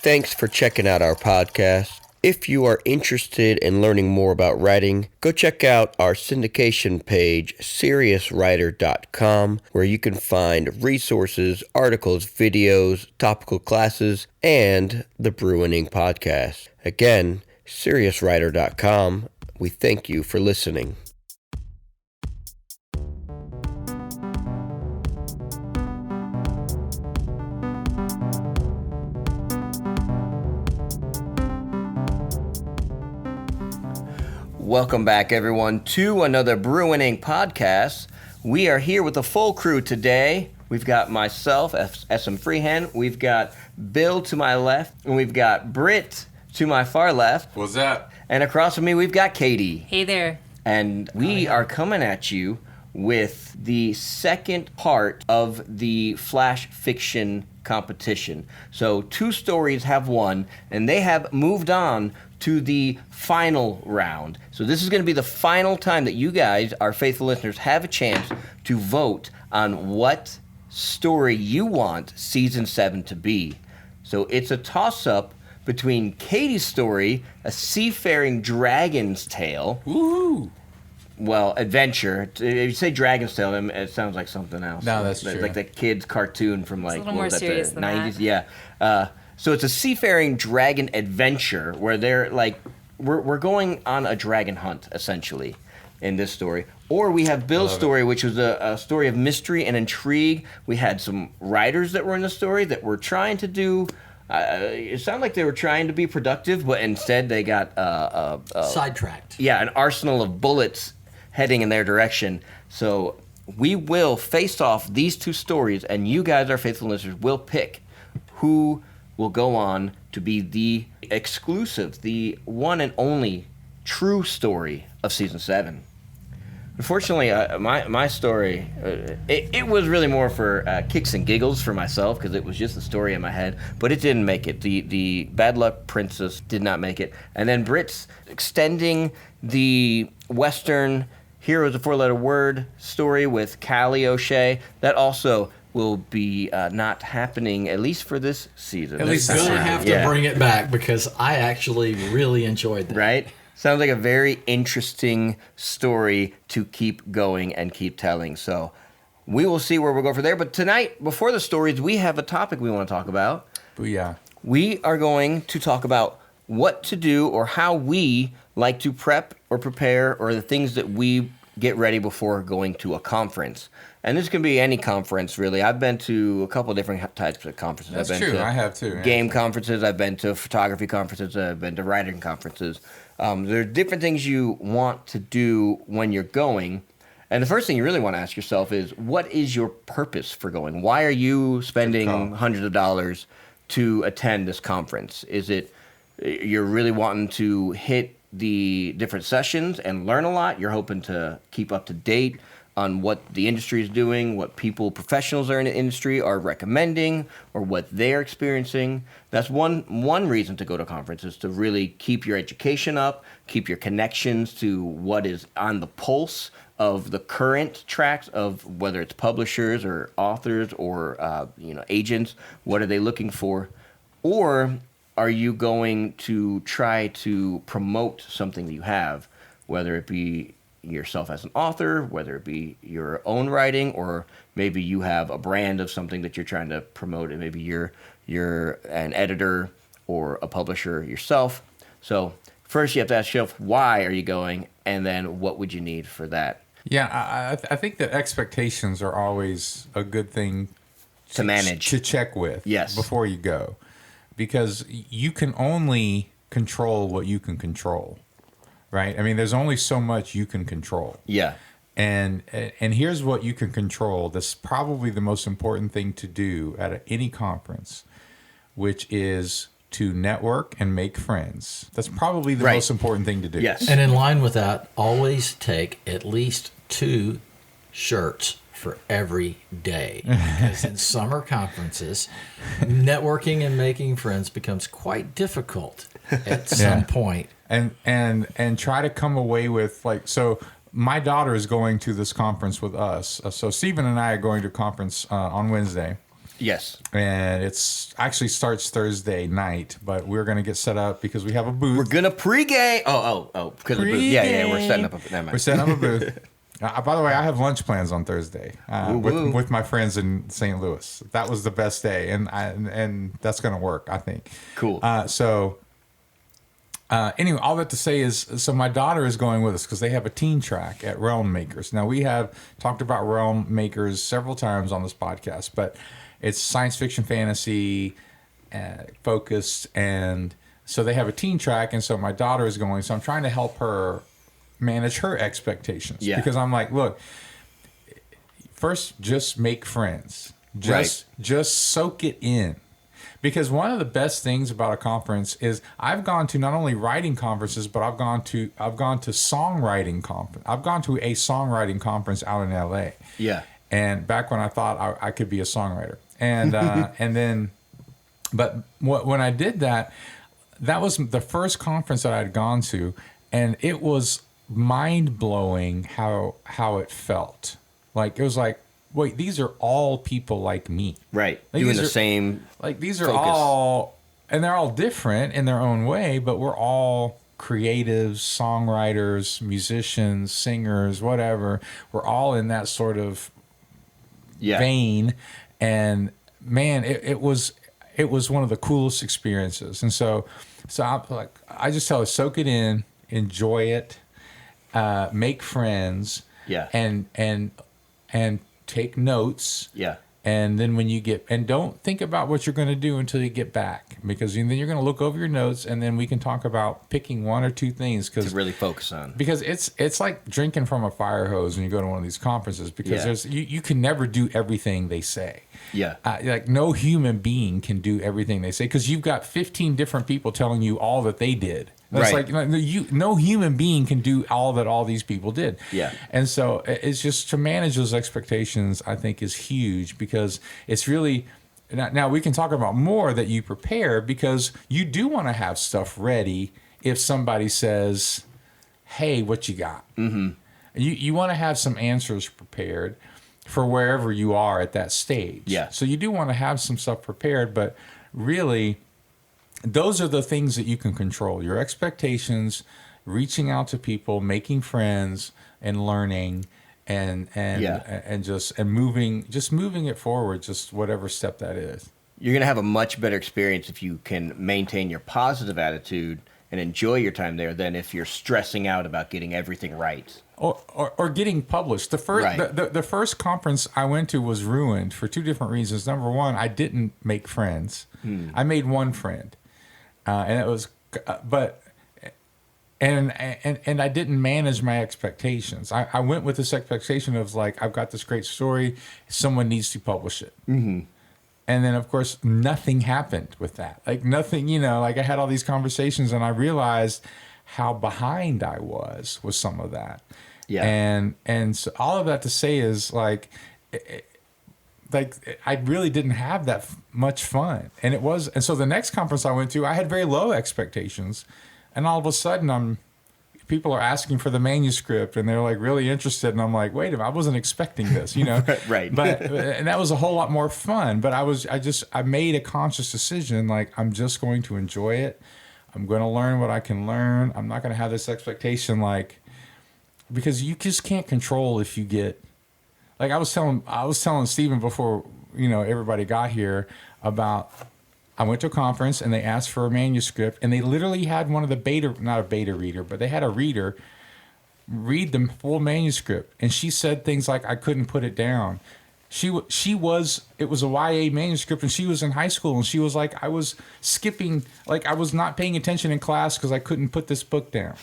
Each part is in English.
Thanks for checking out our podcast. If you are interested in learning more about writing, go check out our syndication page, seriouswriter.com, where you can find resources, articles, videos, topical classes, and the Brew podcast. Again, seriouswriter.com. We thank you for listening. Welcome back, everyone, to another Brew podcast. We are here with the full crew today. We've got myself, SM Freehand. We've got Bill to my left, and we've got Britt to my far left. What's that? And across from me, we've got Katie. Hey there. And we are coming at you with the second part of the flash fiction competition. So 2 stories have won, and they have moved on to the final round. So this is going to be the final time that you guys, our faithful listeners, have a chance to vote on what story you want Season 7 to be. So it's a toss-up between Katie's story, A Seafaring Dragon's Tale. Woohoo! Well, adventure. If you say Dragon's Tale, it sounds like something else. No, that's true. Like the kids' cartoon from like a little more serious the than 90s. that. Yeah. So it's a seafaring dragon adventure where they're like, we're going on a dragon hunt essentially in this story. Or we have Bill's story, which was a story of mystery and intrigue. We had some writers that were in the story that were trying to do. It sounded like they were trying to be productive, but instead they got sidetracked. Yeah, an arsenal of bullets heading in their direction. So we will face off these 2 stories, and you guys, our faithful listeners, will pick who will go on to be the exclusive, the one and only true story of Season 7. Unfortunately, my story, it was really more for kicks and giggles for myself because it was just a story in my head, but it didn't make it. The Bad Luck Princess did not make it. And then Britt's extending the Western Heroes a 4-letter word story with Callie O'Shea. That also will be not happening, at least for this season. At least We're going to have to bring it back because I actually really enjoyed that. Right? Sounds like a very interesting story to keep going and keep telling. So we will see where we'll go from there. But tonight, before the stories, we have a topic we want to talk about. Booyah. We are going to talk about what to do or how we like to prep or prepare or the things that we get ready before going to a conference. And this can be any conference, really. I've been to a couple different types of conferences. That's I've been true. to I have too. Game conferences. I've been to photography conferences. I've been to writing conferences. There are different things you want to do when you're going. And the first thing you really want to ask yourself is, what is your purpose for going? Why are you spending hundreds of dollars to attend this conference? Is it you're really wanting to hit the different sessions and learn a lot? You're hoping to keep up to date on what the industry is doing, what professionals are in the industry are recommending, or what they're experiencing. That's one reason to go to conferences, to really keep your education up, keep your connections to what is on the pulse of the current tracks of whether it's publishers or authors or agents. What are they looking for? Or are you going to try to promote something that you have, whether it be yourself as an author, whether it be your own writing, or maybe you have a brand of something that you're trying to promote, and maybe you're an editor or a publisher yourself. So first you have to ask yourself, why are you going, and then what would you need for that? Yeah, I think that expectations are always a good thing to manage, to check with, yes, before you go, because you can only control what you can control. Right? I mean, there's only so much you can control. Yeah. And here's what you can control. That's probably the most important thing to do at any conference, which is to network and make friends. That's probably the most important thing to do. Yes. And in line with that, always take at least 2 shirts for every day. Because in summer conferences, networking and making friends becomes quite difficult at some point. And try to come away with, like, so my daughter is going to this conference with us. So Stephen and I are going to a conference on Wednesday. Yes. And it's actually starts Thursday night, but we're going to get set up because we have a booth. We're gonna pregame. Oh, because of the booth. Yeah. We're setting up a. Never mind. We're setting up a booth. By the way, I have lunch plans on Thursday with my friends in St. Louis. That was the best day, and that's going to work, I think. Cool. Anyway, all that to say is, so my daughter is going with us because they have a teen track at Realm Makers. Now, we have talked about Realm Makers several times on this podcast, but it's science fiction, fantasy focused, and so they have a teen track, and so my daughter is going. So I'm trying to help her manage her expectations. Yeah. Because I'm like, look, first, just make friends. Just soak it in. Because one of the best things about a conference is I've gone to not only writing conferences, but I've gone to songwriting conference. I've gone to a songwriting conference out in LA. Yeah. And back when I thought I could be a songwriter. And when I did that, that was the first conference that I'd gone to, and it was mind-blowing how it felt. Like, it was like, wait, these are all people like me. Right. Like, Doing the same. Like, these are focus. all, and they're all different in their own way, but we're all creatives, songwriters, musicians, singers, whatever. We're all in that sort of vein. And man, it was one of the coolest experiences. And so I just tell her, soak it in, enjoy it, make friends, and take notes. Yeah. And then when you and don't think about what you're going to do until you get back, because then you're going to look over your notes, and then we can talk about picking one or two things to really focus on. Because it's like drinking from a fire hose when you go to one of these conferences, because you can never do everything they say. Yeah. Like, no human being can do everything they say, because you've got 15 different people telling you all that they did. It's like no human being can do all that all these people did. Yeah. And so it's just to manage those expectations, I think, is huge, because it's really now we can talk about more that you prepare, because you do want to have stuff ready if somebody says, "Hey, what you got?" Mm-hmm. You want to have some answers prepared for wherever you are at that stage. Yeah. So you do want to have some stuff prepared, but really, those are the things that you can control: your expectations, reaching out to people, making friends, and learning, and moving it forward, just whatever step that is. You're going to have a much better experience if you can maintain your positive attitude and enjoy your time there than if you're stressing out about getting everything right. Or getting published. The first conference I went to was ruined for two different reasons. Number one, I didn't make friends. I made one friend. And it was, and I didn't manage my expectations. I went with this expectation of, like, I've got this great story, someone needs to publish it. Mm-hmm. And then, of course, nothing happened with that. Like, nothing, like, I had all these conversations, and I realized how behind I was with some of that. Yeah. And so all of that to say is, like I really didn't have that much fun. And so the next conference I went to, I had very low expectations. And all of a sudden people are asking for the manuscript, and they're, like, really interested. And I'm like, wait a minute, I wasn't expecting this, Right. And that was a whole lot more fun. But I made a conscious decision, like, I'm just going to enjoy it. I'm going to learn what I can learn. I'm not going to have this expectation, like, because you just can't control if you get, like, I was telling Stephen before, everybody got here about, I went to a conference and they asked for a manuscript, and they literally had one of the not a beta reader, but they had a reader read the full manuscript. And she said things like, I couldn't put it down. It was a YA manuscript, and she was in high school, and she was like, I was skipping, like, I was not paying attention in class because I couldn't put this book down.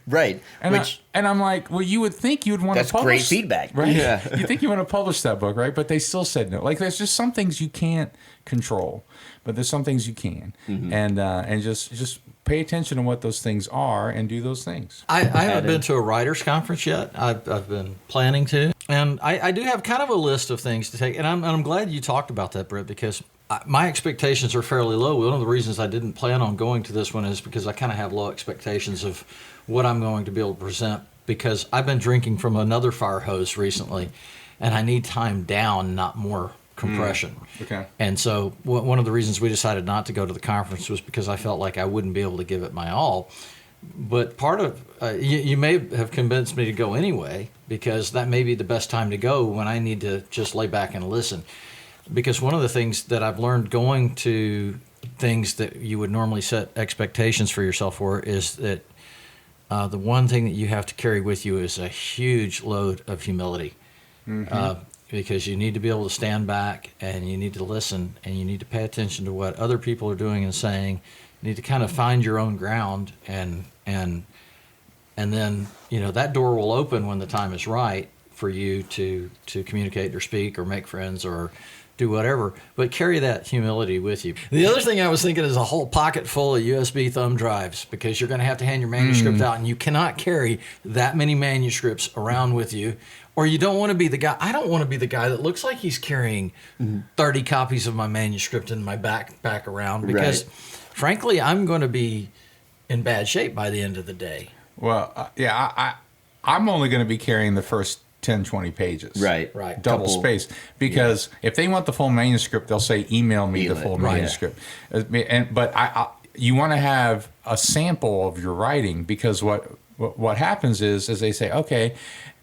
Right. And I'm like, well, you would think you would want to publish. That's great feedback. Right? Yeah. You think you want to publish that book, right? But they still said no. Like, there's just some things you can't control, but there's some things you can. Mm-hmm. And just pay attention to what those things are and do those things. I haven't been to a writers' conference yet. I've been planning to. And I do have kind of a list of things to take. And I'm glad you talked about that, Britt, because my expectations are fairly low. One of the reasons I didn't plan on going to this one is because I kind of have low expectations of what I'm going to be able to present, because I've been drinking from another fire hose recently, and I need time down, not more compression. Okay. And so one of the reasons we decided not to go to the conference was because I felt like I wouldn't be able to give it my all. But part of you may have convinced me to go anyway, because that may be the best time to go when I need to just lay back and listen. Because one of the things that I've learned going to things that you would normally set expectations for yourself for is that the one thing that you have to carry with you is a huge load of humility. Because you need to be able to stand back and you need to listen and you need to pay attention to what other people are doing and saying. You need to kind of find your own ground, and then that door will open when the time is right for you to communicate or speak or make friends or do whatever, but carry that humility with you. The other thing I was thinking is a whole pocket full of USB thumb drives, because you're going to have to hand your manuscript out, and you cannot carry that many manuscripts around with you, or you don't want to be the guy. I don't want to be the guy that looks like he's carrying 30 copies of my manuscript in my backpack around, because frankly, I'm going to be in bad shape by the end of the day. Well, I'm only going to be carrying the first 10, 20 pages. Right. Double space. Because if they want the full manuscript, they'll say, email me the full manuscript. But you want to have a sample of your writing, because what happens is they say, okay,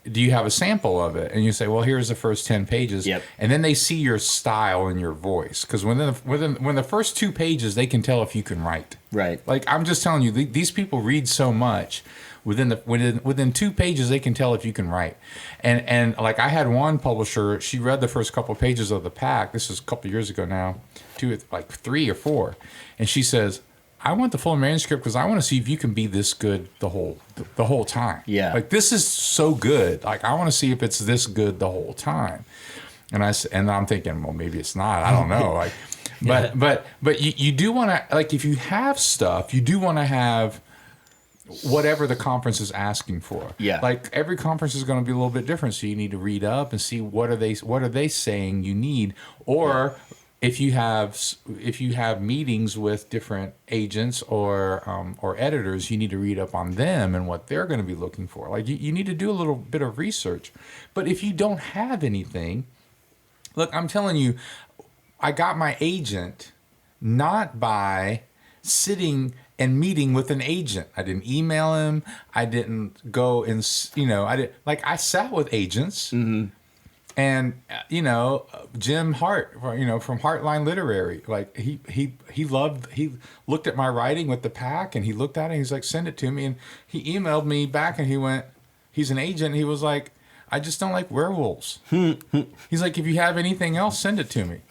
do you have a sample of it? And you say, well, here's the first 10 pages. Yep. And then they see your style and your voice. Because when the first 2 pages, they can tell if you can write. Right. Like, I'm just telling you, these people read so much. Within 2 pages, they can tell if you can write. And like, I had one publisher, she read the first couple of pages of the pack. This is a couple of years ago now, 3 or 4. And she says, I want the full manuscript because I want to see if you can be this good the whole time. Yeah. Like, this is so good. Like, I want to see if it's this good the whole time. And I'm thinking, well, maybe it's not. I don't know. Like, but you do want to, like, if you have stuff, you do want to have whatever the conference is asking for. Yeah. Like, every conference is going to be a little bit different, so you need to read up and see what are they saying you need, or if you have meetings with different agents or editors, you need to read up on them and what they're going to be looking for. Like, you need to do a little bit of research. But if you don't have anything, look, I'm telling you, I got my agent not by sitting and meeting with an agent. I didn't email him. I didn't go and, I sat with agents. Mm-hmm. And Jim Hart, from Heartline Literary, like, he looked at my writing with the pack, and he looked at it, and he's like, send it to me. And he emailed me back, and he went, he's an agent. And he was like, I just don't like werewolves. He's like, if you have anything else, send it to me.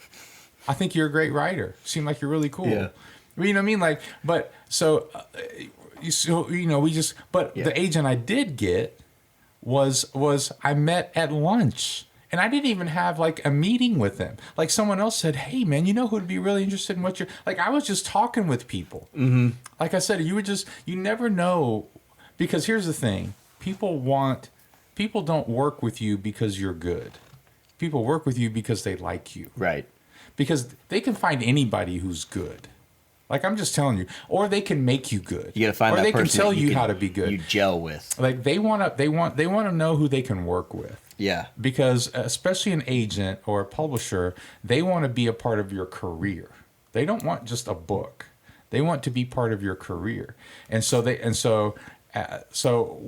I think you're a great writer. Seem like you're really cool. Yeah. You know what I mean? Like, but so the agent I did get was I met at lunch. And I didn't even have, like, a meeting with them. Like, someone else said, hey, man, you know who'd be really interested in what you're... Like, I was just talking with people. Mm-hmm. Like I said, you never know. Because here's the thing. People don't work with you because you're good. People work with you because they like you. Right. Because they can find anybody who's good. Like, I'm just telling you. Or they can make you good. You got to find or that they person can tell you how to be good. You gel with. Like, they want to know who they can work with. Yeah. Because especially an agent or a publisher, they want to be a part of your career. They don't want just a book. They want to be part of your career. And so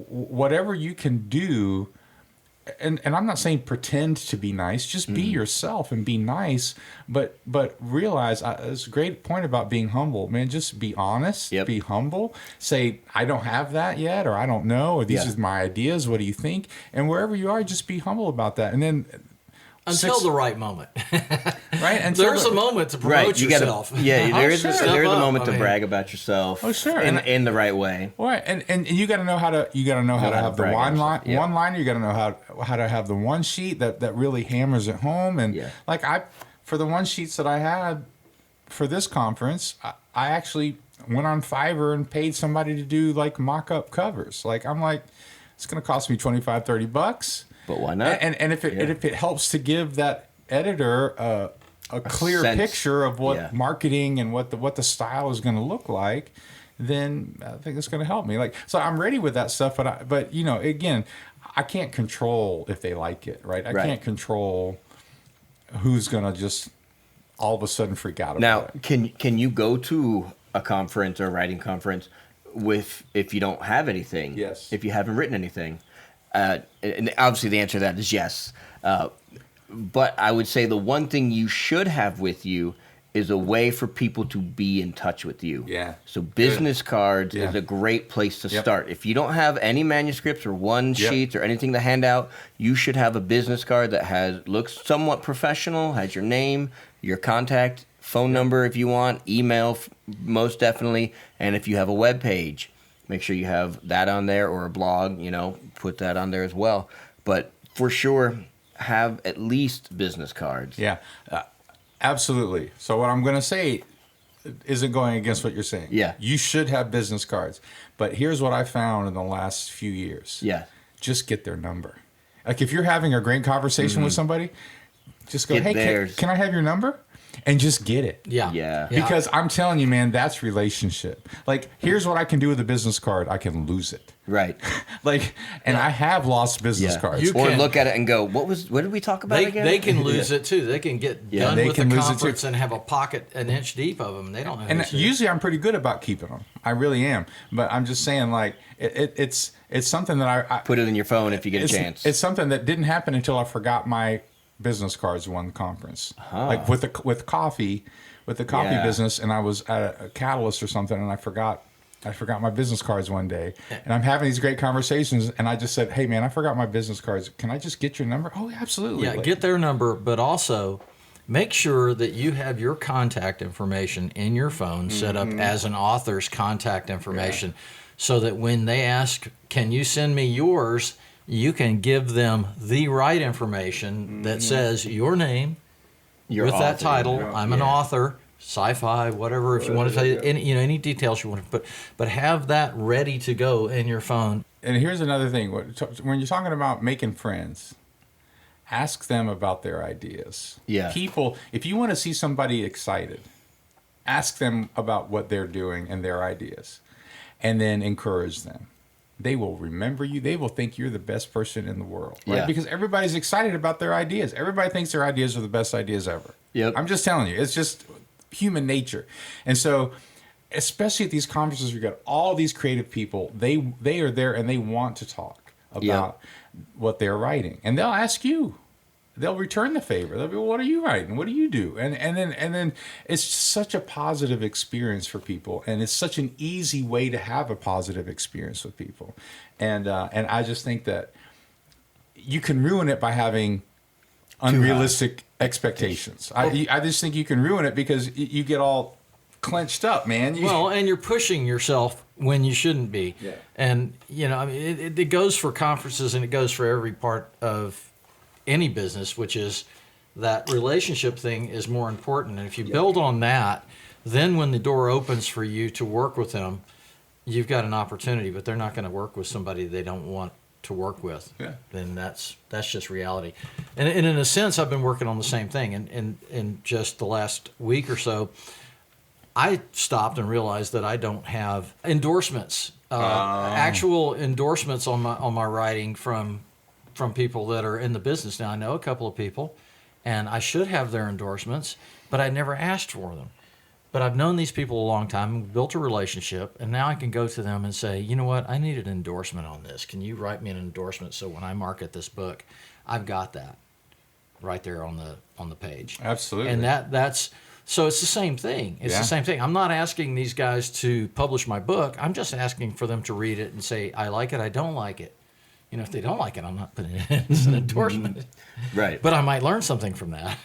whatever you can do, and I'm not saying pretend to be nice, just be yourself and be nice, but realize, it's a great point about being humble, man. Just be honest, be humble, say, I don't have that yet, or I don't know, or these are my ideas, what do you think? And wherever you are, just be humble about that. And then until the right moment. Right? There's a moment to promote yourself. There is a moment to brag about yourself. Oh, sure. In the right way. Right. And you got to know how to have the one liner. You got to know how to have the one sheet that really hammers it home. And like, for the one sheets that I had for this conference, I actually went on Fiverr and paid somebody to do, like, mock-up covers. Like, I'm like, it's going to cost me $25-$30. But why not? And if it helps to give that editor a clear picture of what marketing and what the style is going to look like, then I think it's going to help me. Like, so I'm ready with that stuff, but again, I can't control if they like it, right? I can't control who's going to just all of a sudden freak out about Now, it. can you go to a conference or a writing conference if you don't have anything? Yes. If you haven't written anything, and obviously the answer to that is yes. But I would say the one thing you should have with you is a way for people to be in touch with you. Yeah. So business cards Yeah. is a great place to Yep. start. If you don't have any manuscripts or one Yep. sheets or anything to hand out, you should have a business card that looks somewhat professional, has your name, your contact, phone number if you want, email most definitely, and if you have a web page, make sure you have that on there, or a blog, put that on there as well. But for sure, have at least business cards. Yeah, absolutely. So what I'm going to say isn't going against what you're saying. Yeah. You should have business cards. But here's what I found in the last few years. Yeah. Just get their number. Like if you're having a great conversation with somebody, just go, Get hey, theirs. can I have your number? And just get it. Yeah. Yeah. Because I'm telling you, man, that's relationship. Like, here's what I can do with a business card. I can lose it. Right. Like, and I have lost business Yeah. cards. You Or can- look at it and go, what did we talk about They, again? they can lose it too. They can get done they with can the lose it, too. conference and have a pocket an inch deep of them. They don't know. And who's who. usually I'm pretty good about keeping them. I really am. But I'm just saying, like, it's something that I Put it in your phone if you get a chance. It's something that didn't happen until I forgot my business cards one conference. Like with coffee Yeah. business, and I was at a Catalyst or something, and I forgot my business cards one day. And I'm having these great conversations, and I just said, "Hey, man, I forgot my business cards. Can I just get your number?" Oh, absolutely. Yeah, Like, get their number, but also make sure that you have your contact information in your phone set up as an author's contact information, so that when they ask, "Can you send me yours?" you can give them the right information that says your name Your with that author. title. I'm an author, sci-fi, whatever. If you want to tell you any details you want to put, but have that ready to go in your phone. And here's another thing: when you're talking about making friends, ask them about their ideas. Yeah. People, if you want to see somebody excited, ask them about what they're doing and their ideas, and then encourage them. They will remember you. They will think you're the best person in the world, right? Yeah. Because everybody's excited about their ideas. Everybody thinks their ideas are the best ideas ever. Yep. I'm just telling you, it's just human nature. And so, especially at these conferences, you got all these creative people. They are there and they want to talk about what they're writing, and they'll ask you. They'll return the favor. They'll be, well, what are you writing? What do you do? And then it's such a positive experience for people, and it's such an easy way to have a positive experience with people. And I just think that you can ruin it by having unrealistic expectations. I just think you can ruin it because you get all clenched up, man. Well, and you're pushing yourself when you shouldn't be. Yeah. And I mean, it goes for conferences and it goes for every part of any business, which is that relationship thing is more important. And if you build on that, then when the door opens for you to work with them, you've got an opportunity. But they're not going to work with somebody they don't want to work with. Yeah. Then that's just reality. And in a sense, I've been working on the same thing. And in just the last week or so, I stopped and realized that I don't have endorsements, actual endorsements on my writing from people that are in the business. Now, I know a couple of people, and I should have their endorsements, but I never asked for them. But I've known these people a long time, built a relationship, and now I can go to them and say, you know what, I need an endorsement on this. Can you write me an endorsement so when I market this book, I've got that right there on the page. Absolutely. And that's so it's the same thing. It's Yeah. the same thing. I'm not asking these guys to publish my book. I'm just asking for them to read it and say, I like it, I don't like it. If they don't like it, I'm not putting it in as an endorsement. Right. But I might learn something from that.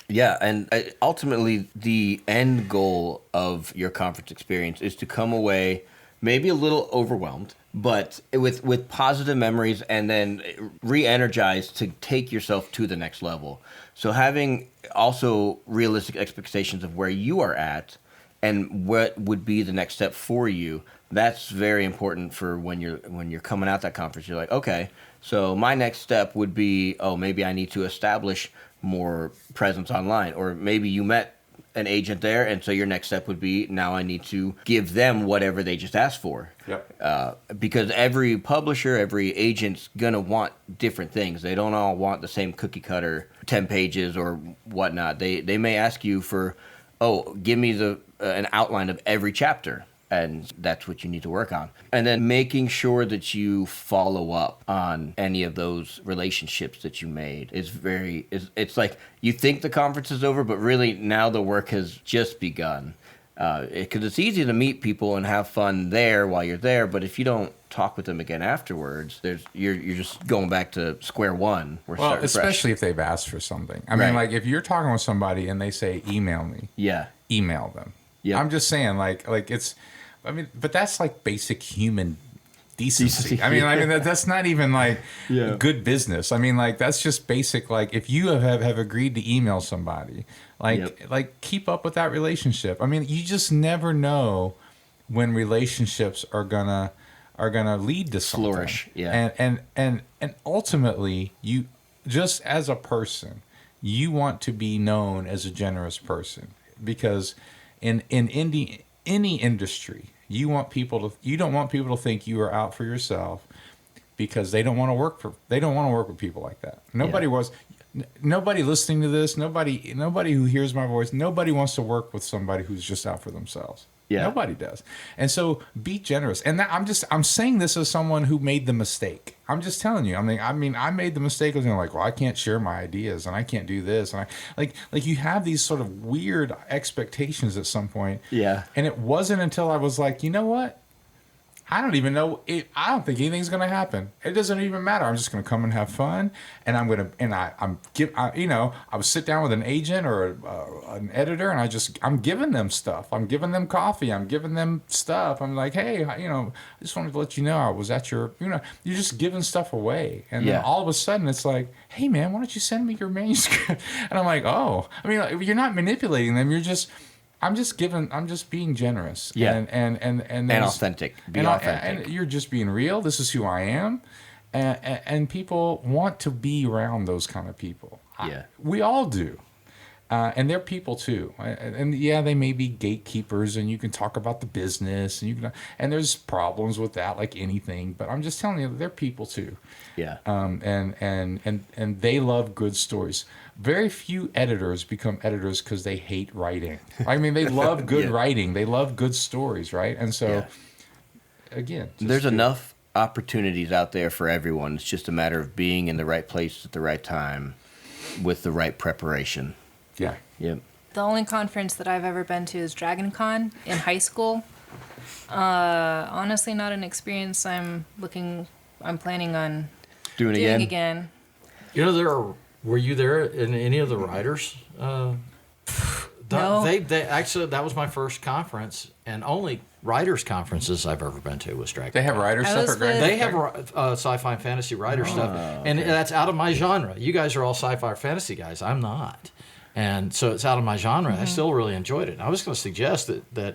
Yeah, and ultimately the end goal of your conference experience is to come away maybe a little overwhelmed, but with positive memories, and then re-energized to take yourself to the next level. So having also realistic expectations of where you are at and what would be the next step for you, that's very important for when you're coming out that conference. You're like, okay, so my next step would be, maybe I need to establish more presence online, or maybe you met an agent there, and so your next step would be, now I need to give them whatever they just asked for. Yep. Because every publisher, every agent's gonna want different things. They don't all want the same cookie cutter 10 pages or whatnot. They may ask you for, give me an outline of every chapter. And that's what you need to work on. And then making sure that you follow up on any of those relationships that you made it's like you think the conference is over, but really now the work has just begun. Because it's easy to meet people and have fun there while you're there, but if you don't talk with them again afterwards, you're just going back to square one. Well, especially if they've asked for something. I mean, like if you're talking with somebody and they say, email me. Yeah. Email them. Yeah. I'm just saying, like it's... I mean, but that's like basic human decency. I mean, that's not even like good business. I mean, like that's just basic. Like if you have agreed to email somebody, like keep up with that relationship. I mean, you just never know when relationships are gonna lead to something. Flourish. Yeah. And ultimately, you just as a person, you want to be known as a generous person, because in any industry, you don't want people to think you are out for yourself, because they don't want to work with people like that. Nobody listening to this, nobody who hears my voice, nobody wants to work with somebody who's just out for themselves. Yeah. Nobody does. And so be generous. And I'm saying this as someone who made the mistake. I'm just telling you. I mean, I made the mistake of being like, well, I can't share my ideas and I can't do this. And like you have these sort of weird expectations at some point. Yeah. And it wasn't until I was like, you know what? I don't even know. I don't think anything's going to happen. It doesn't even matter. I'm just going to come and have fun, and I would sit down with an agent or an editor, and I'm giving them stuff. I'm giving them coffee. I'm giving them stuff. I'm like, hey, I just wanted to let you know I was at your, you're just giving stuff away, and then all of a sudden it's like, hey man, why don't you send me your manuscript? And I'm like, oh, I mean, like, you're not manipulating them. I'm just being generous. Yeah. And authentic. Be authentic. And you're just being real. This is who I am. And people want to be around those kind of people. Yeah. We all do. And they're people too. And yeah, they may be gatekeepers, and you can talk about the business, and there's problems with that, like anything, but I'm just telling you, they're people too. Yeah. And they love good stories. Very few editors become editors because they hate writing. I mean, they love good writing. They love good stories, right? And so, again, there's enough opportunities out there for everyone. It's just a matter of being in the right place at the right time with the right preparation. Yeah. Yep. The only conference that I've ever been to is Dragon Con in high school. Honestly, not an experience I'm planning on doing again. Were you there in any of the writers? No. They actually, that was my first conference, and only writers conferences I've ever been to was Dragon. They have writer stuff at Dragon. They have sci-fi and fantasy writer stuff, and that's out of my genre. You guys are all sci-fi or fantasy guys. I'm not, and so it's out of my genre. I still really enjoyed it. And I was going to suggest that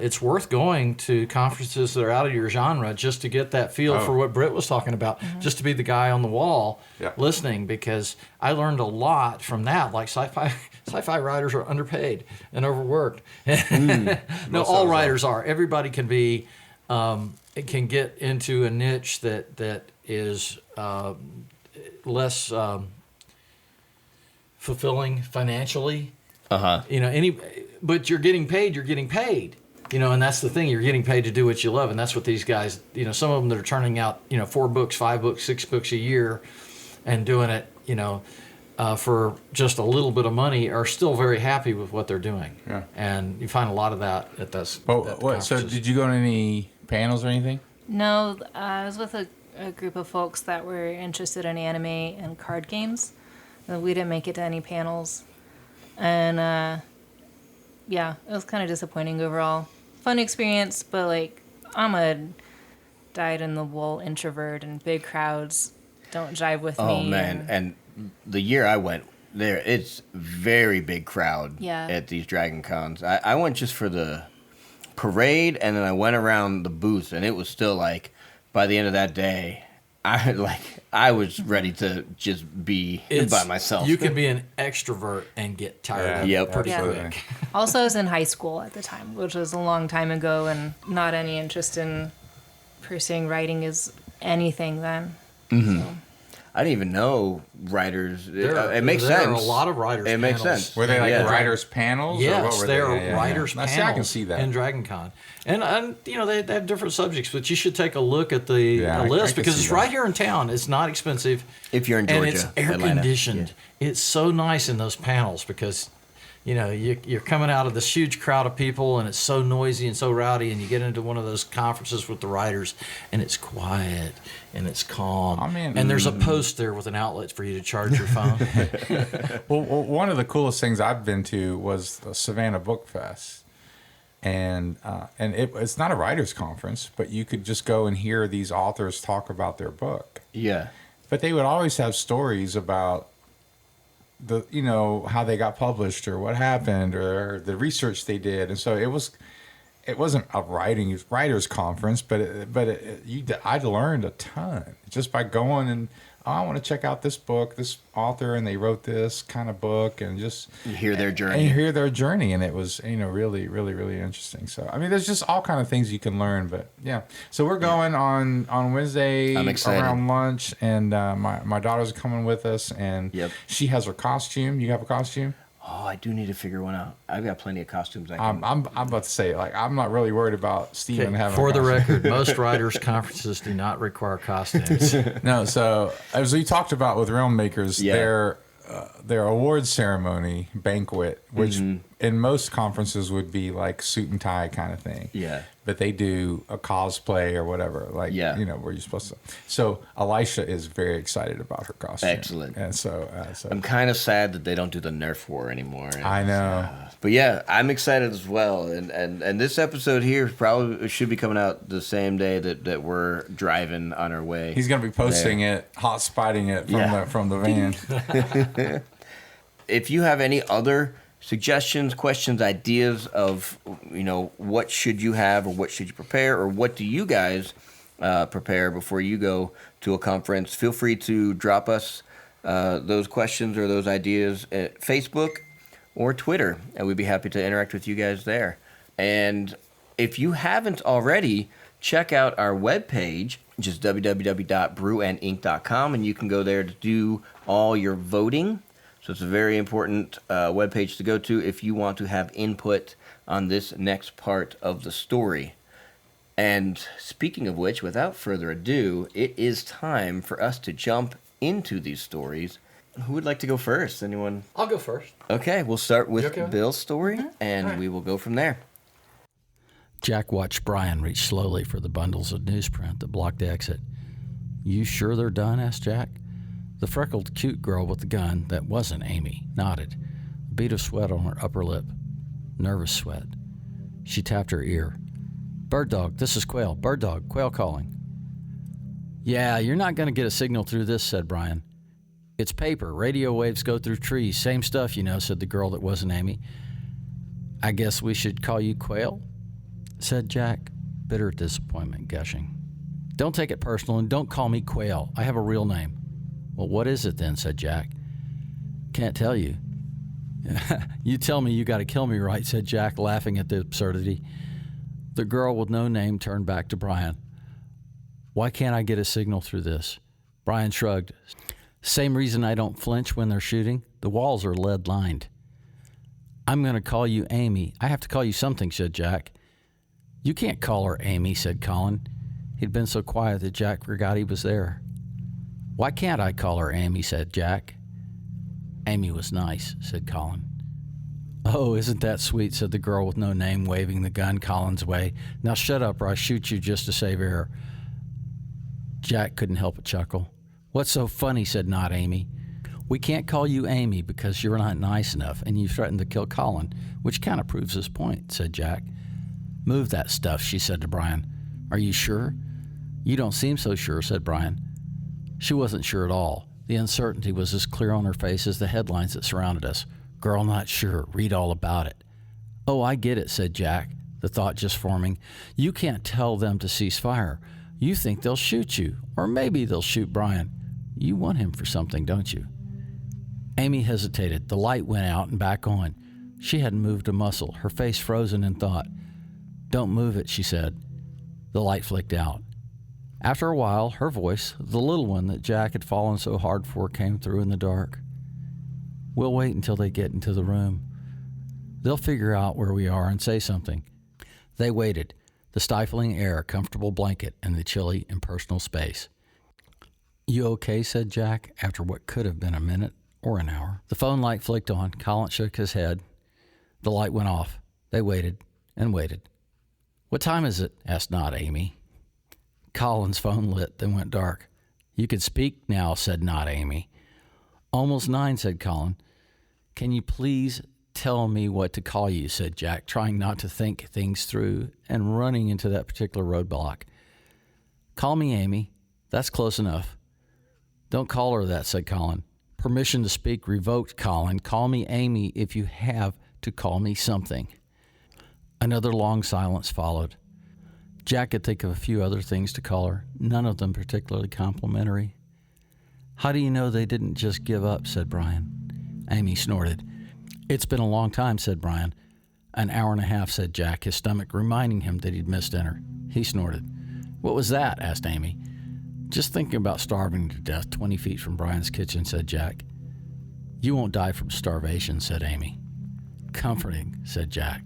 it's worth going to conferences that are out of your genre just to get that feel for what Britt was talking about, just to be the guy on the wall listening, because I learned a lot from that. Like sci-fi writers are underpaid and overworked. No, all writers are. Everybody can be, can get into a niche that is less fulfilling financially. But you're getting paid. And that's the thing. You're getting paid to do what you love, and that's what these guys. Some of them that are turning out 4 books, 5 books, 6 books a year, and doing it, for just a little bit of money, are still very happy with what they're doing. Yeah. And you find a lot of that at those. So did you go to any panels or anything? No, I was with a group of folks that were interested in anime and card games. We didn't make it to any panels, and it was kind of disappointing overall. Fun experience, but I'm a dyed-in-the-wool introvert, and big crowds don't jive with me. Oh man, and the year I went there, it's very big crowd at these Dragon Cons. I went just for the parade, and then I went around the booth, and it was still by the end of that day, I was ready to just be by myself. You can be an extrovert and get tired of Yep. it pretty Yeah. quick. Also, I was in high school at the time, which was a long time ago, and not any interest in pursuing writing as anything then. So. I didn't even know writers. It makes there sense. are a lot of writers. It makes panels. sense. Were they like Yeah. writers panels? or what Yes, were there they? are writers Now, panels see, I can see that. in Dragon Con. And you know, they have different subjects, but you should take a look at the Yeah, I list can because see it's that. right here in town. It's not expensive. If you're in and Georgia, it's air Atlanta. conditioned. It's so nice in those panels because, you know, you're coming out of this huge crowd of people and it's so noisy and so rowdy, and you get into one of those conferences with the writers and it's quiet and it's calm. I mean- and there's a post there with an outlet for you to charge your phone. Well, one of the coolest things I've been to was the Savannah Book Fest, and it's not a writers' conference, but you could just go and hear these authors talk about their book. Yeah. But they would always have stories about how they got published or what happened or the research they did, and so it wasn't a writers conference, but I learned a ton just by going and I want to check out this book, this author, and they wrote this kind of book, and just You hear their journey. and you hear their journey, and it was really, really, really interesting. So I mean, there's just all kind of things you can learn, but yeah. So we're going on Wednesday I'm excited. around lunch, and my daughter's coming with us, and Yep. she has her costume. You have a costume? Oh, I do need to figure one out. I've got plenty of costumes. I can. I'm about to say, like, I'm not really worried about Steven having. For a the costume. record, most writers' conferences do not require costumes. No, so as we talked about with Realm Makers, Yeah. their awards ceremony banquet, which Mm-hmm. in most conferences would be like suit and tie kind of thing. Yeah. But they do a cosplay or whatever, like Yeah. where you're supposed to. So Elisha is very excited about her costume. Excellent. And so I'm kind of sad that they don't do the Nerf war anymore. I know. But yeah, I'm excited as well. And this episode here probably should be coming out the same day that we're driving on our way. He's gonna be posting it, hot spotting it from the van. If you have any other suggestions, questions, ideas of what should you have or what should you prepare or what do you guys prepare before you go to a conference, feel free to drop us those questions or those ideas at Facebook or Twitter, and we'd be happy to interact with you guys there. And if you haven't already, check out our webpage, which is www.brewandink.com, and you can go there to do all your voting. So it's a very important webpage to go to if you want to have input on this next part of the story. And speaking of which, without further ado, it is time for us to jump into these stories. Who would like to go first? Anyone? I'll go first. Okay, we'll start with You okay? Bill's story, and All right. we will go from there. Jack watched Brian reach slowly for the bundles of newsprint that blocked the exit. You sure they're done? Asked Jack. The freckled, cute girl with the gun that wasn't Amy nodded, a bead of sweat on her upper lip. Nervous sweat. She tapped her ear. Bird dog, this is Quail. Bird dog, Quail calling. Yeah, you're not going to get a signal through this, said Brian. It's paper. Radio waves go through trees. Same stuff, said the girl that wasn't Amy. I guess we should call you Quail, said Jack, bitter disappointment gushing. Don't take it personal and don't call me Quail. I have a real name. Well, what is it then, said Jack. Can't tell you. You tell me you got to kill me, right, said Jack, laughing at the absurdity. The girl with no name turned back to Brian. Why can't I get a signal through this? Brian shrugged. Same reason I don't flinch when they're shooting. The walls are lead-lined. I'm going to call you Amy. I have to call you something, said Jack. You can't call her Amy, said Colin. He'd been so quiet that Jack forgot he was there. Why can't I call her Amy, said Jack. Amy was nice, said Colin. Oh, isn't that sweet, said the girl with no name, waving the gun Colin's way. Now shut up or I shoot you just to save air. Jack couldn't help but chuckle. What's so funny, said not Amy. We can't call you Amy because you're not nice enough and you threatened to kill Colin, which kind of proves his point, said Jack. Move that stuff, she said to Brian. Are you sure? You don't seem so sure, said Brian. She wasn't sure at all. The uncertainty was as clear on her face as the headlines that surrounded us. Girl not sure. Read all about it. Oh, I get it, said Jack, the thought just forming. You can't tell them to cease fire. You think they'll shoot you, or maybe they'll shoot Brian. You want him for something, don't you? Amy hesitated. The light went out and back on. She hadn't moved a muscle, her face frozen in thought. Don't move it, she said. The light flicked out. After a while, her voice, the little one that Jack had fallen so hard for, came through in the dark. We'll wait until they get into the room. They'll figure out where we are and say something. They waited, the stifling air a comfortable blanket in the chilly, impersonal space. You okay? Said Jack, after what could have been a minute or an hour. The phone light flicked on. Colin shook his head. The light went off. They waited and waited. What time is it? Asked Not Amy. Colin's phone lit, then went dark. You can speak now, said Not Amy. Almost 9, said Colin. Can you please tell me what to call you, said Jack, trying not to think things through and running into that particular roadblock. Call me Amy. That's close enough. Don't call her that, said Colin. Permission to speak revoked, Colin. Call me Amy if you have to call me something. Another long silence followed. Jack could think of a few other things to call her, none of them particularly complimentary. How do you know they didn't just give up, said Brian. Amy snorted. It's been a long time, said Brian. An hour and a half, said Jack, his stomach reminding him that he'd missed dinner. He snorted. What was that? Asked Amy. Just thinking about starving to death 20 feet from Brian's kitchen, said Jack. You won't die from starvation, said Amy. Comforting, said Jack.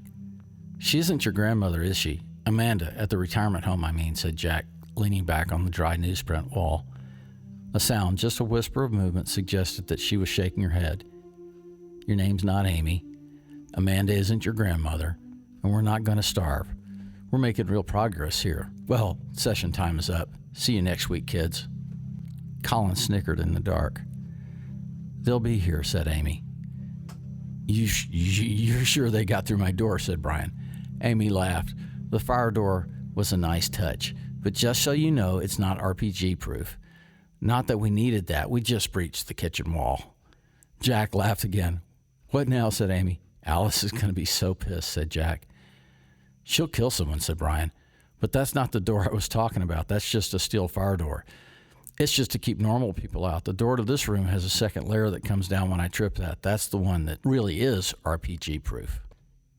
She isn't your grandmother, is she? Amanda, at the retirement home, I mean, said Jack, leaning back on the dry newsprint wall. A sound, just a whisper of movement, suggested that she was shaking her head. Your name's not Amy. Amanda isn't your grandmother, and we're not going to starve. We're making real progress here. Well, session time is up. See you next week, kids. Colin snickered in the dark. They'll be here, said Amy. You're sure they got through my door, said Brian. Amy laughed. The fire door was a nice touch, but just so you know, it's not RPG proof. Not that we needed that. We just breached the kitchen wall. Jack laughed again. What now, said Amy. Alice is going to be so pissed, said Jack. She'll kill someone, said Brian. But that's not the door I was talking about. That's just a steel fire door. It's just to keep normal people out. The door to this room has a second layer that comes down when I trip that. That's the one that really is RPG proof.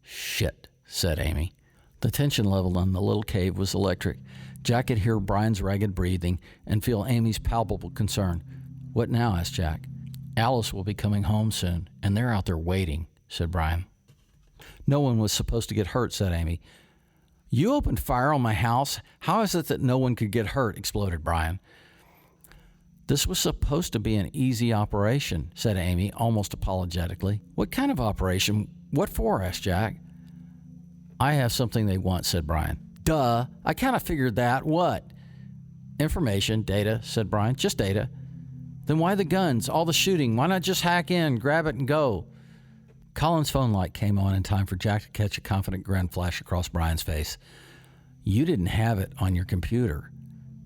Shit, said Amy. The tension level in the little cave was electric. Jack could hear Brian's ragged breathing and feel Amy's palpable concern. What now? Asked Jack. Alice will be coming home soon, and they're out there waiting, said Brian. No one was supposed to get hurt, said Amy. You opened fire on my house? How is it that no one could get hurt? Exploded Brian. This was supposed to be an easy operation, said Amy, almost apologetically. What kind of operation? What for? Asked Jack. I have something they want, said Brian. Duh, I kind of figured that. What? Information, data, said Brian. Just data. Then why the guns, all the shooting? Why not just hack in, grab it, and go? Colin's phone light came on in time for Jack to catch a confident grin flash across Brian's face. You didn't have it on your computer.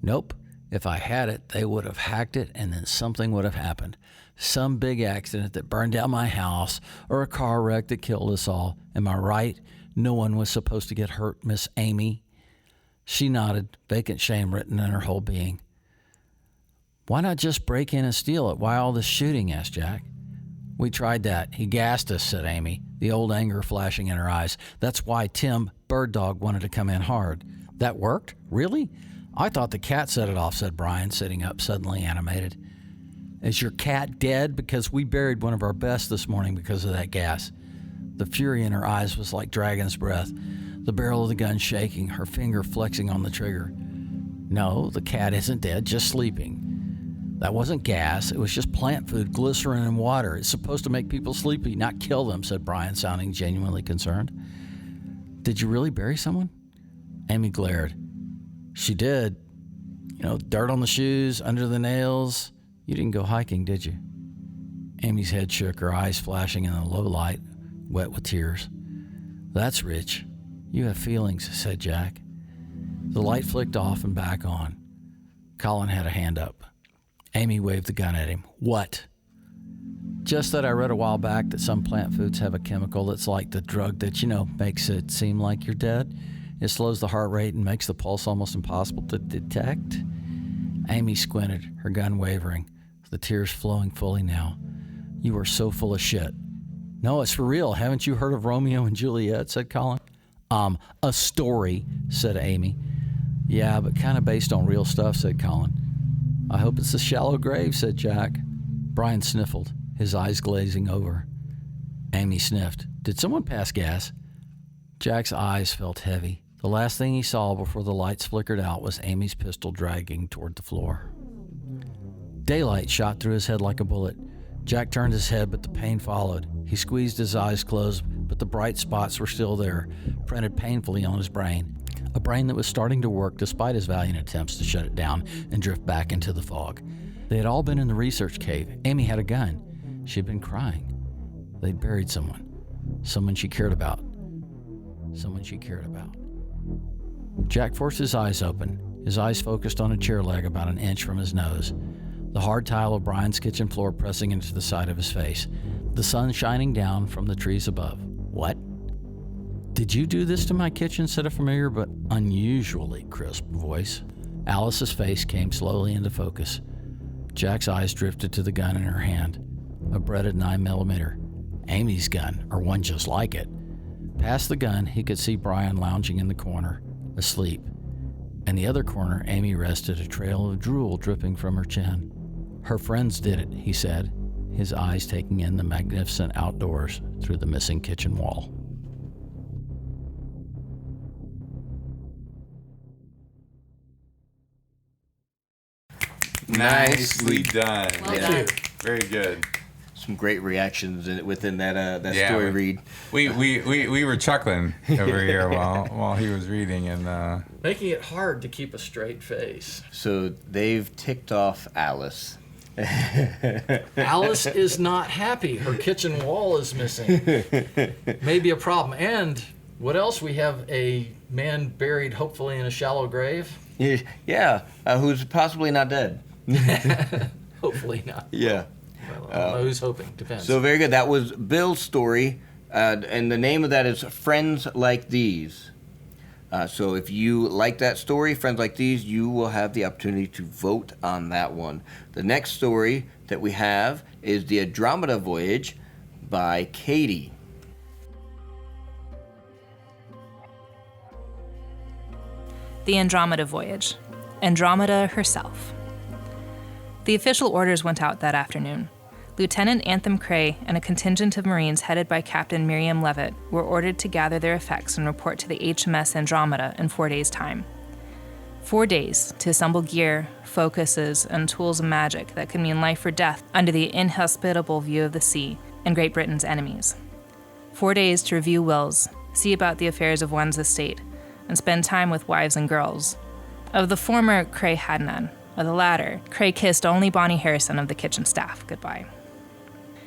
Nope. If I had it, they would have hacked it, and then something would have happened. Some big accident that burned down my house, or a car wreck that killed us all. Am I right? No one was supposed to get hurt, Miss Amy. She nodded, vacant shame written in her whole being. Why not just break in and steal it? Why all this shooting? Asked Jack. We tried that. He gassed us, said Amy, the old anger flashing in her eyes. That's why Tim, Bird Dog, wanted to come in hard. That worked? Really? I thought the cat set it off, said Brian, sitting up, suddenly animated. Is your cat dead? Because we buried one of our best this morning because of that gas. The fury in her eyes was like dragon's breath, the barrel of the gun shaking, her finger flexing on the trigger. No, the cat isn't dead, just sleeping. That wasn't gas. It was just plant food, glycerin, and water. It's supposed to make people sleepy, not kill them, said Brian, sounding genuinely concerned. Did you really bury someone? Amy glared. She did. You know, dirt on the shoes, under the nails. You didn't go hiking, did you? Amy's head shook, her eyes flashing in the low light, wet with tears. That's rich. You have feelings, said Jack. The light flicked off and back on. Colin had a hand up. Amy waved the gun at him. What? Just that I read a while back that some plant foods have a chemical that's like the drug that, makes it seem like you're dead. It slows the heart rate and makes the pulse almost impossible to detect. Amy squinted, her gun wavering, the tears flowing fully now. You are so full of shit. No, it's for real. Haven't you heard of Romeo and Juliet? Said Colin. A story, said Amy. Yeah, but kind of based on real stuff, said Colin. I hope it's a shallow grave, said Jack. Brian sniffled, his eyes glazing over. Amy sniffed. Did someone pass gas? Jack's eyes felt heavy. The last thing he saw before the lights flickered out was Amy's pistol dragging toward the floor. Daylight shot through his head like a bullet. Jack turned his head, but the pain followed. He squeezed his eyes closed, but the bright spots were still there, printed painfully on his brain. A brain that was starting to work despite his valiant attempts to shut it down and drift back into the fog. They had all been in the research cave. Amy had a gun. She had been crying. They'd buried someone. Someone she cared about. Someone she cared about. Jack forced his eyes open, his eyes focused on a chair leg about an inch from his nose. The hard tile of Brian's kitchen floor pressing into the side of his face. The sun shining down from the trees above. What? Did you do this to my kitchen? Said a familiar but unusually crisp voice. Alice's face came slowly into focus. Jack's eyes drifted to the gun in her hand. A breaded 9mm. Amy's gun, or one just like it. Past the gun, he could see Brian lounging in the corner, asleep. In the other corner, Amy rested, a trail of drool dripping from her chin. Her friends did it, he said, his eyes taking in the magnificent outdoors through the missing kitchen wall. Nicely done. Well Yeah. done. Very good. Some great reactions within that Yeah, story read. We were chuckling over here while he was reading, and Making it hard to keep a straight face. So they've ticked off Alice. Alice is not happy. Her kitchen wall is missing. Maybe a problem. And what else? We have a man buried, hopefully, in a shallow grave. Yeah, who's possibly not dead. Hopefully not. Yeah. Well, I don't know who's hoping. Depends. So very good. That was Bill's story, and the name of that is Friends Like These. So if you like that story, Friends Like These, you will have the opportunity to vote on that one. The next story that we have is The Andromeda Voyage by Katie. The Andromeda Voyage. Andromeda herself. The official orders went out that afternoon. Lieutenant Anthem Cray and a contingent of Marines headed by Captain Miriam Levitt were ordered to gather their effects and report to the HMS Andromeda in 4 days' time. 4 days to assemble gear, focuses, and tools of magic that could mean life or death under the inhospitable view of the sea and Great Britain's enemies. 4 days to review wills, see about the affairs of one's estate, and spend time with wives and girls. Of the former, Cray had none. Of the latter, Cray kissed only Bonnie Harrison of the kitchen staff goodbye.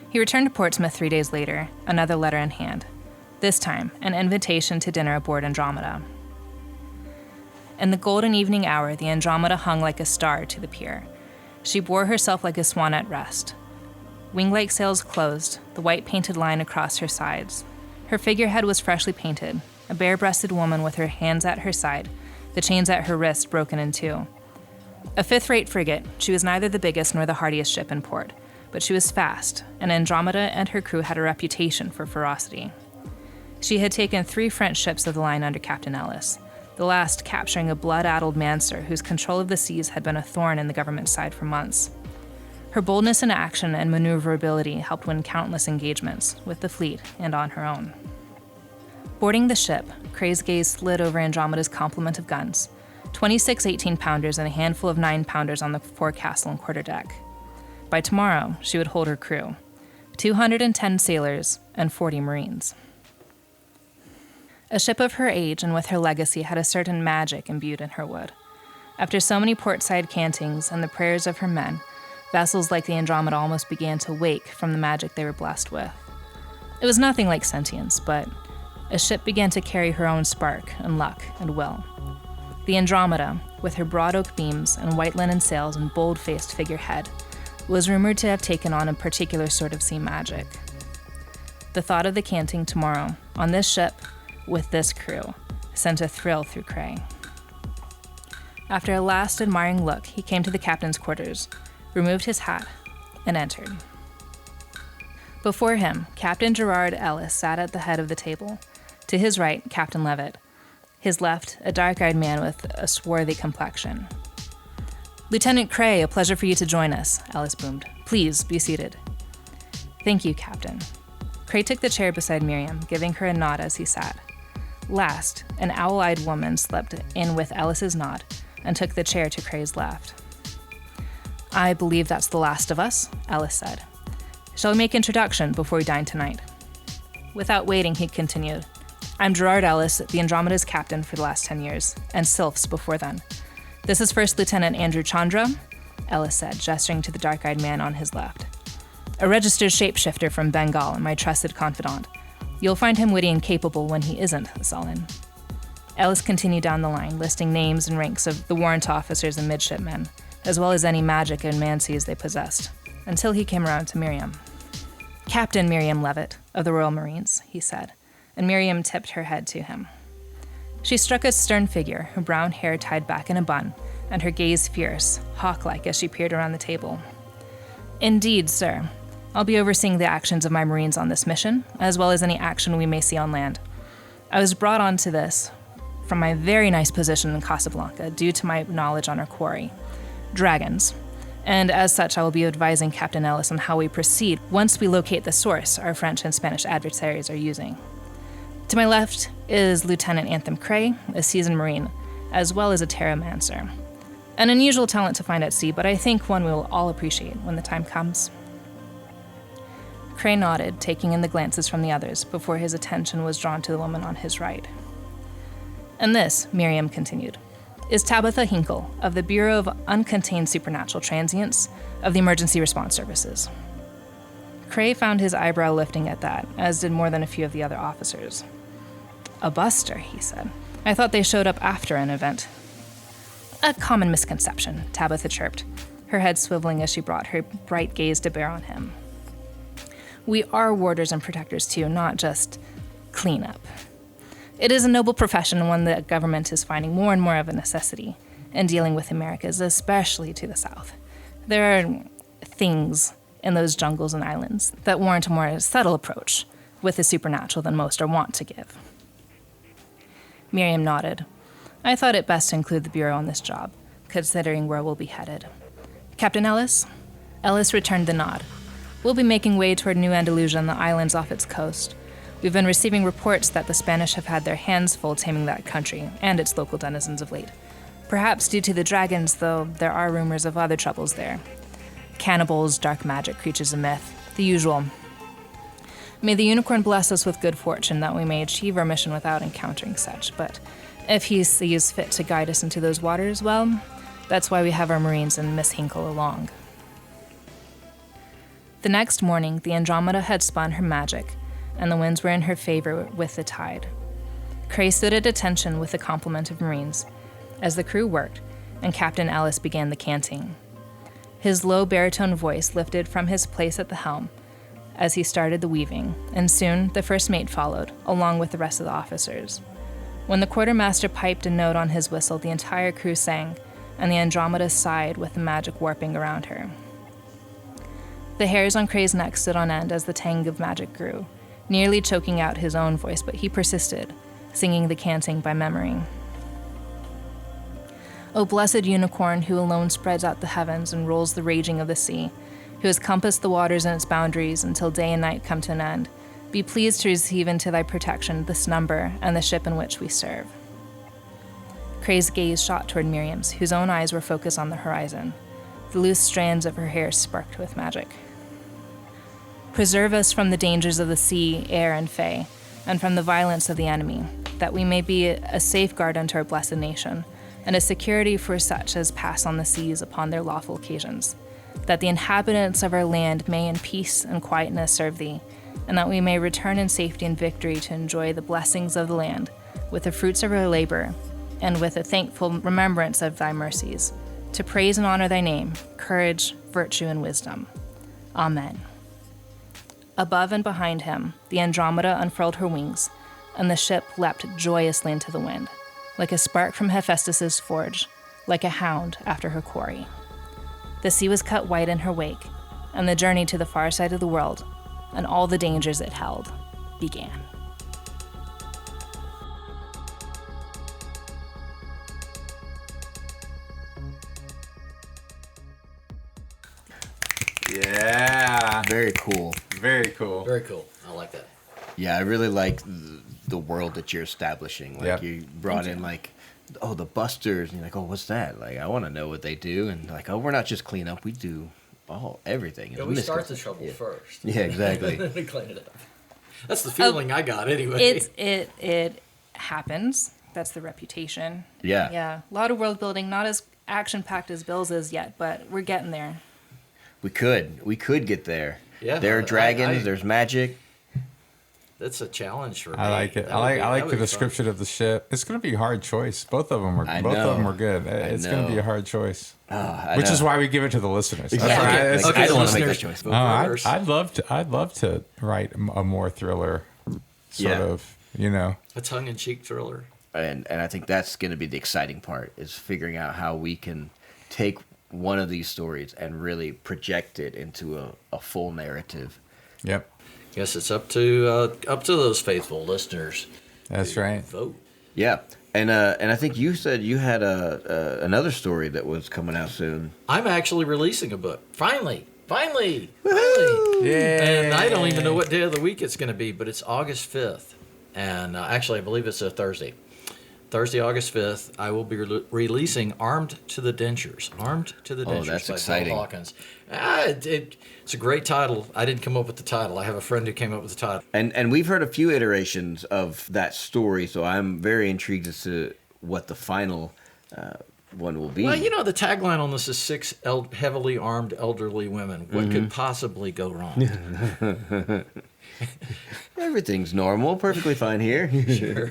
He returned to Portsmouth 3 days later, another letter in hand. This time, an invitation to dinner aboard Andromeda. In the golden evening hour, the Andromeda hung like a star to the pier. She bore herself like a swan at rest. Wing-like sails closed, the white painted line across her sides. Her figurehead was freshly painted, a bare-breasted woman with her hands at her side, the chains at her wrist broken in two. A fifth-rate frigate, she was neither the biggest nor the hardiest ship in port, but she was fast, and Andromeda and her crew had a reputation for ferocity. She had taken 3 French ships of the line under Captain Ellis, the last capturing a blood-addled manser whose control of the seas had been a thorn in the government's side for months. Her boldness in action and maneuverability helped win countless engagements, with the fleet and on her own. Boarding the ship, Cray's gaze slid over Andromeda's complement of guns, 26 18-pounders and a handful of 9-pounders on the forecastle and quarterdeck. By tomorrow, she would hold her crew, 210 sailors and 40 Marines. A ship of her age and with her legacy had a certain magic imbued in her wood. After so many portside cantings and the prayers of her men, vessels like the Andromeda almost began to wake from the magic they were blessed with. It was nothing like sentience, but a ship began to carry her own spark and luck and will. The Andromeda, with her broad oak beams and white linen sails and bold-faced figurehead, was rumored to have taken on a particular sort of sea magic. The thought of the canting tomorrow, on this ship, with this crew, sent a thrill through Cray. After a last admiring look, he came to the captain's quarters, removed his hat, and entered. Before him, Captain Gerard Ellis sat at the head of the table. To his right, Captain Levitt. His left, a dark-eyed man with a swarthy complexion. "Lieutenant Cray, a pleasure for you to join us," Ellis boomed. "Please, be seated." "Thank you, Captain." Cray took the chair beside Miriam, giving her a nod as he sat. Last, an owl-eyed woman slipped in with Ellis's nod and took the chair to Cray's left. "I believe that's the last of us," Ellis said. "Shall we make introduction before we dine tonight?" Without waiting, he continued. "I'm Gerard Ellis, the Andromeda's captain for the last 10 years, and Sylph's before then. This is First Lieutenant Andrew Chandra," Ellis said, gesturing to the dark-eyed man on his left. "A registered shapeshifter from Bengal and my trusted confidant. You'll find him witty and capable when he isn't sullen." Ellis continued down the line, listing names and ranks of the warrant officers and midshipmen, as well as any magic and mancies they possessed, until he came around to Miriam. "Captain Miriam Levitt, of the Royal Marines," he said, and Miriam tipped her head to him. She struck a stern figure, her brown hair tied back in a bun, and her gaze fierce, hawk-like as she peered around the table. "Indeed, sir. I'll be overseeing the actions of my Marines on this mission, as well as any action we may see on land. I was brought onto this from my very nice position in Casablanca due to my knowledge on our quarry, dragons, and as such I will be advising Captain Ellis on how we proceed once we locate the source our French and Spanish adversaries are using. To my left is Lieutenant Anthem Cray, a seasoned Marine, as well as a terramancer. An unusual talent to find at sea, but I think one we will all appreciate when the time comes." Cray nodded, taking in the glances from the others, before his attention was drawn to the woman on his right. "And this," Miriam continued, "is Tabitha Hinkle, of the Bureau of Uncontained Supernatural Transients of the Emergency Response Services." Cray found his eyebrow lifting at that, as did more than a few of the other officers. "A buster," he said. "I thought they showed up after an event." "A common misconception," Tabitha chirped, her head swiveling as she brought her bright gaze to bear on him. "We are warders and protectors too, not just cleanup. It is a noble profession and one that government is finding more and more of a necessity in dealing with Americas, especially to the south. There are things in those jungles and islands that warrant a more subtle approach with the supernatural than most are wont to give." Miriam nodded. "I thought it best to include the Bureau on this job, considering where we'll be headed. Captain Ellis?" Ellis returned the nod. "We'll be making way toward New Andalusia and the islands off its coast. We've been receiving reports that the Spanish have had their hands full taming that country and its local denizens of late. Perhaps due to the dragons, though there are rumors of other troubles there. Cannibals, dark magic, creatures of myth, the usual. May the unicorn bless us with good fortune that we may achieve our mission without encountering such, but if he sees fit to guide us into those waters, well, that's why we have our Marines and Miss Hinkle along." The next morning, the Andromeda had spun her magic, and the winds were in her favor with the tide. Cray stood at attention with the complement of Marines as the crew worked, and Captain Ellis began the canting. His low baritone voice lifted from his place at the helm as he started the weaving, and soon the first mate followed, along with the rest of the officers. When the quartermaster piped a note on his whistle, the entire crew sang, and the Andromeda sighed with the magic warping around her. The hairs on Cray's neck stood on end as the tang of magic grew, nearly choking out his own voice, but he persisted, singing the canting by memory. "O blessed unicorn, who alone spreads out the heavens and rules the raging of the sea, who has compassed the waters in its boundaries until day and night come to an end, be pleased to receive into thy protection this number and the ship in which we serve." Cray's gaze shot toward Miriam's, whose own eyes were focused on the horizon. The loose strands of her hair sparked with magic. "Preserve us from the dangers of the sea, air, and fae, and from the violence of the enemy, that we may be a safeguard unto our blessed nation, and a security for such as pass on the seas upon their lawful occasions, that the inhabitants of our land may in peace and quietness serve thee, and that we may return in safety and victory to enjoy the blessings of the land, with the fruits of our labor, and with a thankful remembrance of thy mercies, to praise and honor thy name, courage, virtue, and wisdom. Amen." Above and behind him, the Andromeda unfurled her wings, and the ship leapt joyously into the wind, like a spark from Hephaestus's forge, like a hound after her quarry. The sea was cut white in her wake, and the journey to the far side of the world, and all the dangers it held, began. Yeah. Very cool. Very cool. Very cool. I like that. Yeah, I really like the world that you're establishing. Like, Yep. you brought in, like, oh, the Busters. And you're like, oh, what's that? Like, I want to know what they do. And like, oh, we're not just clean up. We do everything. Yeah, we start the trouble first. Yeah, exactly. Then we clean it up. That's the feeling I got anyway. It happens. That's the reputation. Yeah. Yeah. A lot of world building, not as action-packed as Bill's is yet, but we're getting there. We could get there. Yeah, There are dragons. I- there's magic. That's a challenge for me. I like it. That I would like be- I that like would the be fun. description of the ship. It's going to be a hard choice. Both of them I are know. good. It's going to be know. a hard choice. I Which know. is why we give it to the listeners. That's Exactly. why Like, it's- I don't want to make that listeners, choice. vote Oh, first. I'd love to write a more thriller sort Yeah. of, you know. A tongue-in-cheek thriller. And I think that's going to be the exciting part, is figuring out how we can take one of these stories and really project it into a full narrative. Yep. Guess it's up to those faithful listeners. That's to right. Vote. Yeah. And I think you said you had another story that was coming out soon. I'm actually releasing a book. Finally. Woohoo! And I don't even know what day of the week it's going to be, but it's August 5th. And actually, I believe it's a Thursday. Thursday, August 5th, I will be releasing Armed to the Dentures. Armed to the Dentures that's by exciting. Bill Hawkins. It's a great title. I didn't come up with the title. I have a friend who came up with the title. And we've heard a few iterations of that story, so I'm very intrigued as to what the final one will be. Well, you know, the tagline on this is six heavily armed elderly women. What could possibly go wrong? Everything's normal, perfectly fine here. Sure.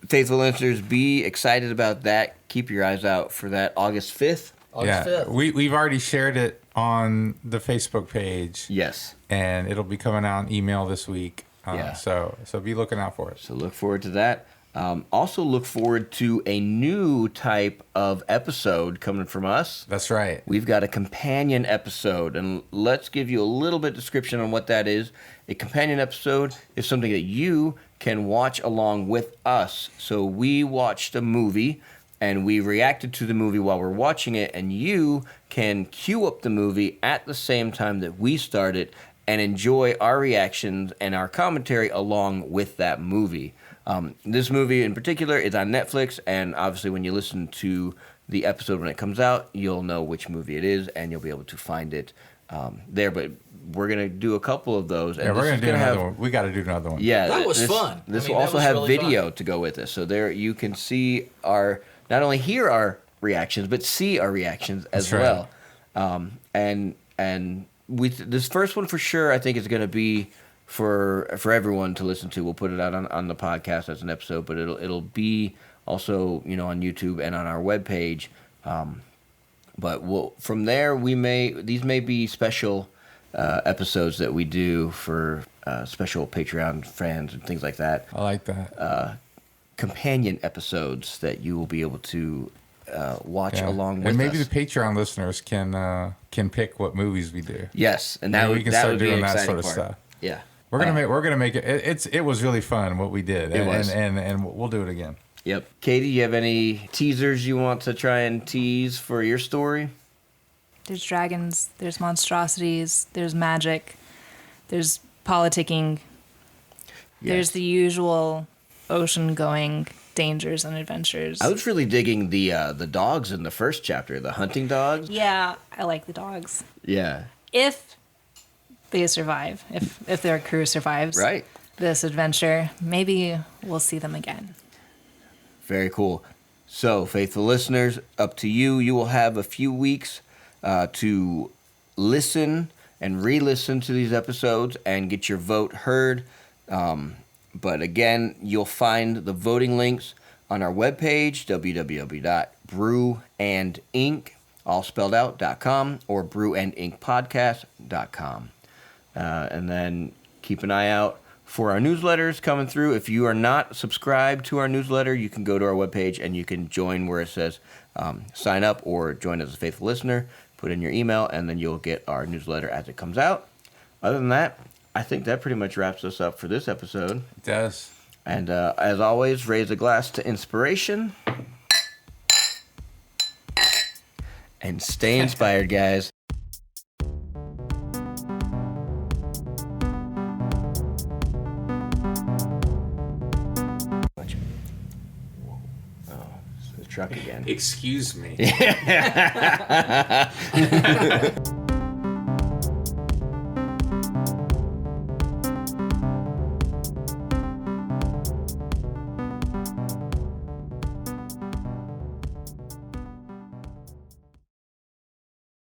Faithful listeners, be excited about that. Keep your eyes out for that August 5th. August Yeah. 5th. We've already shared it on the Facebook page. Yes. And it'll be coming out in email this week. Yeah. So be looking out for it. So look forward to that. Also look forward to a new type of episode coming from us. That's right. We've got a companion episode, and let's give you a little bit description on what that is. A companion episode is something that you can watch along with us. So we watched a movie, and we reacted to the movie while we're watching it, and you can queue up the movie at the same time that we started and enjoy our reactions and our commentary along with that movie. This movie in particular is on Netflix, and obviously when you listen to the episode when it comes out, you'll know which movie it is, and you'll be able to find it there. But we're going to do a couple of those. And Yeah, we're this going is to do gonna another have, one. We got to do another one. Yeah, That was fun. This I mean, will that also was have really video fun. to go with this. So there you can see not only hear our reactions, but see our reactions as That's right. well. And this first one for sure, I think is going to be for everyone to listen to. We'll put it out on the podcast as an episode, but it'll be also on YouTube and on our webpage. But from there these may be special episodes that we do for special Patreon fans and things like that. I like that. Companion episodes that you will be able to watch Yeah. along with and maybe us. the Patreon listeners can pick what movies we do. Yes, and Maybe that we can that start would be doing an that exciting sort of part. stuff. Yeah, We're gonna make it. It was really fun what we did. It was. and we'll do it again. Yep. Katie, you have any teasers you want to try and tease for your story? There's dragons, there's monstrosities, there's magic, there's politicking, there's Yes. the usual ocean-going dangers and adventures. I was really digging the dogs in the first chapter, the hunting dogs. Yeah, I like the dogs. Yeah. If they survive, if their crew survives Right. this adventure, maybe we'll see them again. Very cool. So, faithful listeners, up to you. You will have a few weeks to listen and re-listen to these episodes and get your vote heard. But again, you'll find the voting links on our webpage, www.brewandink, all spelled out, .com, or brewandinkpodcast.com. And then keep an eye out for our newsletters coming through. If you are not subscribed to our newsletter, you can go to our webpage and you can join where it says sign up or join as a faithful listener. Put in your email, and then you'll get our newsletter as it comes out. Other than that, I think that pretty much wraps us up for this episode. It does. And as always, raise a glass to inspiration. And stay inspired, guys. Oh, it's the truck again. Excuse me.